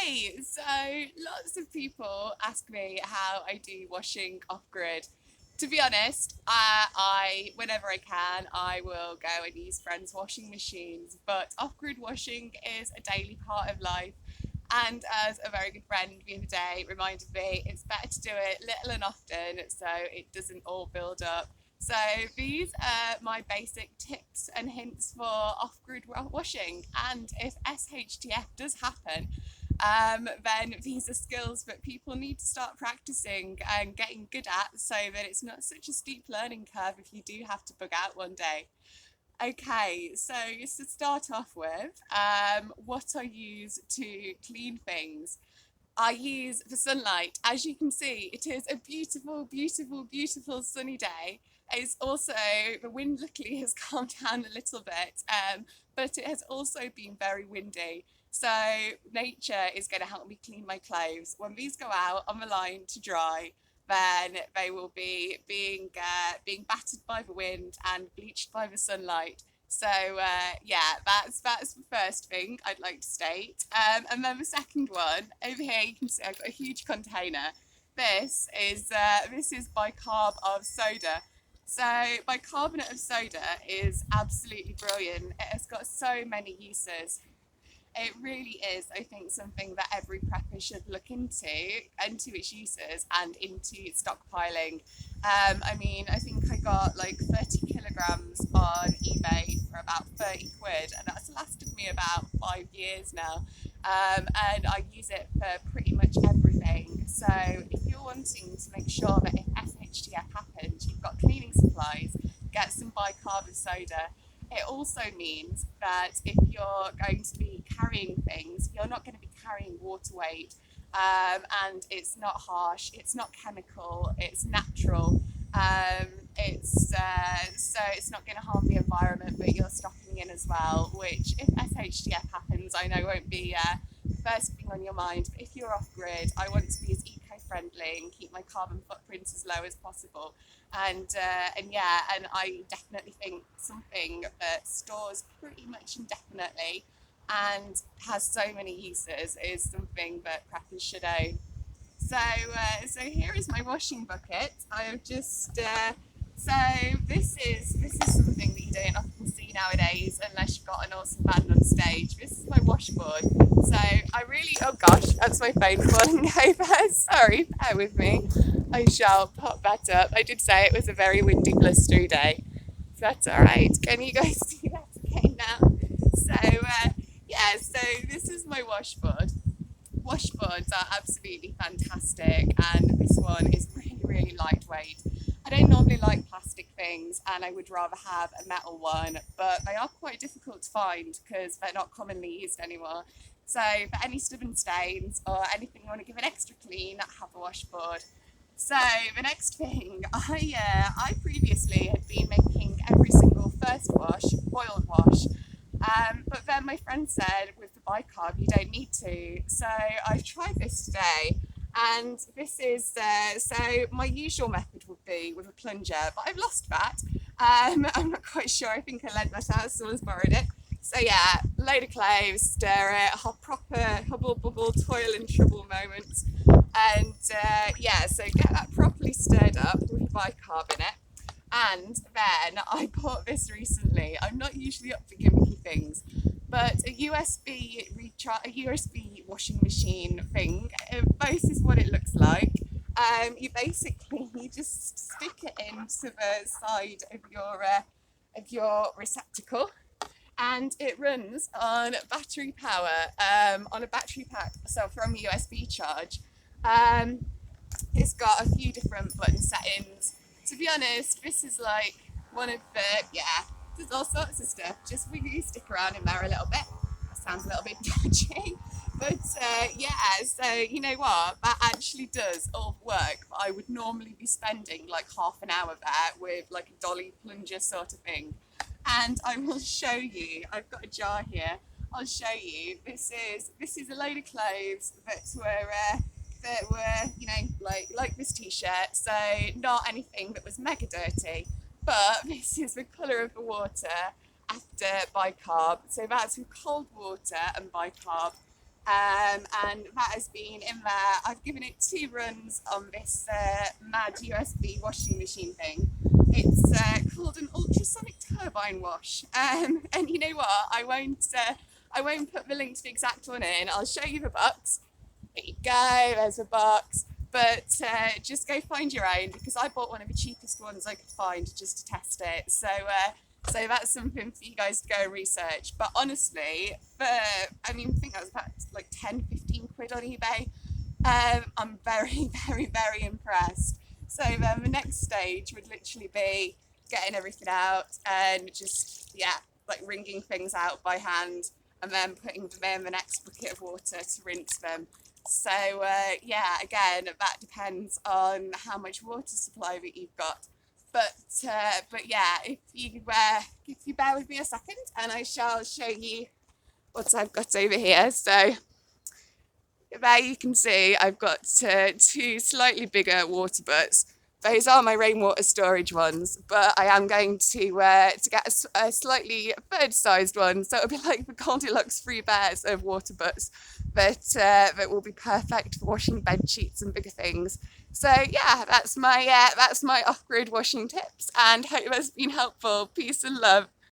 Okay, so lots of people ask me how I do washing off grid. To be honest, I whenever I can, I will go and use friends' washing machines. But off grid washing is a daily part of life. And as a very good friend the other day reminded me, it's better to do it little and often so it doesn't all build up. So these are my basic tips and hints for off-grid washing. And if SHTF does happen, then these are skills that people need to start practicing and getting good at so that it's not such a steep learning curve if you do have to bug out one day. Okay, so just to start off with, what I use to clean things. I use the sunlight. As you can see, it is a beautiful, beautiful, beautiful sunny day. It's also, the wind luckily has calmed down a little bit, but it has also been very windy. So nature is going to help me clean my clothes. When these go out on the line to dry, then they will be being battered by the wind and bleached by the sunlight. So yeah, that's the first thing I'd like to state. And then the second one over here, you can see I've got a huge container. This is Bicarb of Soda. So bicarbonate of soda is absolutely brilliant. It has got so many uses. It really is, I think, something that every prepper should look into its uses and into stockpiling. I think I got like 30 kilograms on eBay for about 30 quid, and that's lasted me about 5 years now. And I use it for pretty much everything. So if you're wanting to make sure that if SHTF happens, you've got cleaning supplies, get some bicarb of soda. It also means that if you're going to be carrying things, you're not going to be carrying water weight, and it's not harsh, it's not chemical, it's natural. So it's not going to harm the environment, but you're stocking in as well, which if SHTF happens, I know won't be first thing on your mind. But if you're off grid, I want to be as eco-friendly and keep my carbon footprint as low as possible. And I definitely think something that stores pretty much indefinitely and has so many uses is something that preppers should own. So here is my washing bucket. I have just so this is something that you don't often see nowadays unless you've got an awesome band on stage. This is my washboard. So I really, oh gosh, that's my phone falling over. Sorry, bear with me. I shall pop that up. I did say it was a very windy, blustery day. So that's all right. Can you guys see that okay now? So this is my washboard. Washboards are absolutely fantastic, and this one is really, really lightweight. I don't normally like plastic things, and I would rather have a metal one, but they are quite difficult to find because they're not commonly used anymore. So for any stubborn stains or anything you want to give an extra clean, have a washboard. So the next thing, I previously had been making every single first wash boiled wash, but then my friend said with the bicarb you don't need to. So I've tried this today, and this is so my usual method would be with a plunger, but I've lost that. I'm not quite sure. I think I lent that out. Someone's borrowed it. So yeah, load of cloves, stir it, have proper hubble bubble toil and trouble moments, and so get that properly stirred up with bicarb in it. And then I bought this recently. I'm not usually up for gimmicky things, but a USB washing machine thing. This is what it looks like. You just stick it into the side of your receptacle, and it runs on battery power, on a battery pack, so from a USB charge. It's got a few different button settings. To be honest, this is like one of there's all sorts of stuff. Just will you stick around in there a little bit? That sounds a little bit dodgy. But so you know what? That actually does all work. But I would normally be spending like half an hour there with like a dolly plunger sort of thing. And I will show you. I've got a jar here. I'll show you. This is a load of clothes that were like this t-shirt, so not anything that was mega dirty, but this is the colour of the water after bicarb. So that's with cold water and bicarb. And that has been in there. I've given it 2 runs on this mad USB washing machine thing. It's called an ultrasonic turbine wash. And you know what? I won't put the link to the exact one in. I'll show you the box. There you go. There's the box. But just go find your own, because I bought one of the cheapest ones I could find just to test it. So that's something for you guys to go and research. But honestly, I think that was about like 10-15 quid on eBay. I'm very, very, very impressed. So then the next stage would literally be getting everything out and just, yeah, like wringing things out by hand and then putting them in the next bucket of water to rinse them. So yeah, again, that depends on how much water supply that you've got. But yeah, if you bear with me a second, and I shall show you what I've got over here. So there you can see I've got 2 slightly bigger water butts. Those are my rainwater storage ones, but I am going to get a slightly third-sized one, so it'll be like the Goldilocks 3 bears of water butts that will be perfect for washing bed sheets and bigger things. So yeah, that's my off-grid washing tips, and hope that's been helpful. Peace and love.